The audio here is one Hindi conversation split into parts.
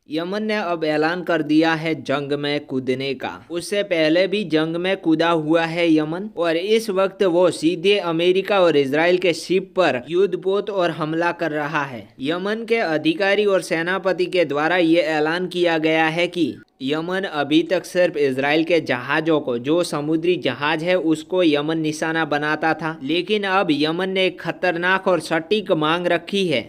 यमन ने अब ऐलान कर दिया है जंग में कूदने का। उससे पहले भी जंग में कूदा हुआ है यमन, और इस वक्त वो सीधे अमेरिका और इजराइल के शिप पर युद्धपोत और हमला कर रहा है। यमन के अधिकारी और सेनापति के द्वारा ये ऐलान किया गया है कि यमन अभी तक सिर्फ इजराइल के जहाजों को, जो समुद्री जहाज है, उसको यमन निशाना बनाता था, लेकिन अब यमन ने एक खतरनाक और सटीक मांग रखी है।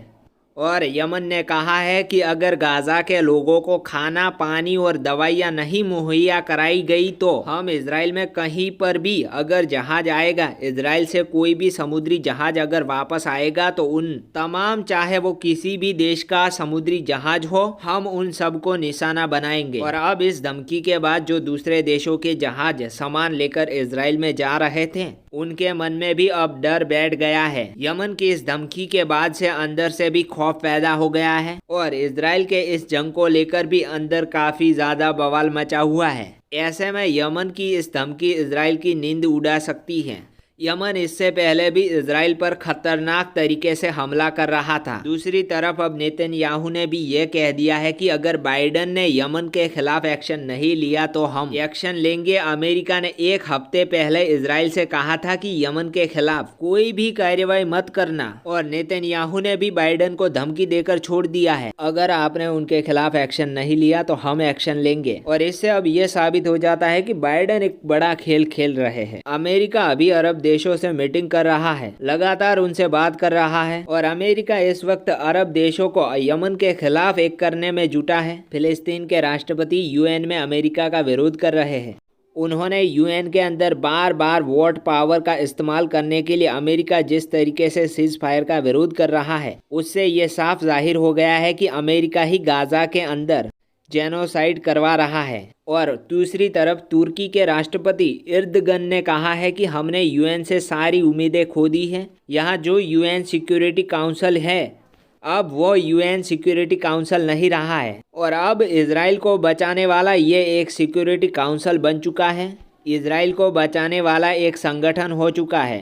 और यमन ने कहा है कि अगर गाजा के लोगों को खाना, पानी और दवाइयाँ नहीं मुहैया कराई गई तो हम इजराइल में कहीं पर भी अगर जहाज आएगा, इजराइल से कोई भी समुद्री जहाज अगर वापस आएगा तो उन तमाम, चाहे वो किसी भी देश का समुद्री जहाज हो, हम उन सबको निशाना बनाएंगे। और अब इस धमकी के बाद जो दूसरे देशों के जहाज सामान लेकर इजराइल में जा रहे थे, उनके मन में भी अब डर बैठ गया है। यमन की इस धमकी के बाद से अंदर से भी खौफ पैदा हो गया है, और इजराइल के इस जंग को लेकर भी अंदर काफी ज्यादा बवाल मचा हुआ है। ऐसे में यमन की इस धमकी इजराइल की नींद उड़ा सकती है। यमन इससे पहले भी इजराइल पर खतरनाक तरीके से हमला कर रहा था। दूसरी तरफ अब नेतन्याहू ने भी ये कह दिया है कि अगर बाइडन ने यमन के खिलाफ एक्शन नहीं लिया तो हम एक्शन लेंगे। अमेरिका ने एक हफ्ते पहले इजराइल से कहा था कि यमन के खिलाफ कोई भी कार्रवाई मत करना, और नेतन्याहू ने भी बाइडन को धमकी देकर छोड़ दिया है, अगर आपने उनके खिलाफ एक्शन नहीं लिया तो हम एक्शन लेंगे। और इससे अब ये साबित हो जाता है कि बाइडन एक बड़ा खेल खेल रहे हैं। अमेरिका अभी अरब देशों से मीटिंग कर रहा है, लगातार उनसे बात कर रहा है, और अमेरिका इस वक्त अरब देशों को यमन के खिलाफ एक करने में जुटा है। फिलिस्तीन के राष्ट्रपति यूएन में अमेरिका का विरोध कर रहे हैं। उन्होंने यूएन के अंदर बार बार वोट पावर का इस्तेमाल करने के लिए अमेरिका जिस तरीके से सीज फायर का विरोध कर रहा है, उससे ये साफ जाहिर हो गया है कि अमेरिका ही गाजा के अंदर जेनोसाइड करवा रहा है। और दूसरी तरफ तुर्की के राष्ट्रपति एर्दोगन ने कहा है कि हमने यूएन से सारी उम्मीदें खो दी हैं। यहाँ जो यूएन सिक्योरिटी काउंसिल है, अब वो यूएन सिक्योरिटी काउंसिल नहीं रहा है, और अब इजराइल को बचाने वाला ये एक सिक्योरिटी काउंसिल बन चुका है। इजराइल को बचाने वाला एक संगठन हो चुका है।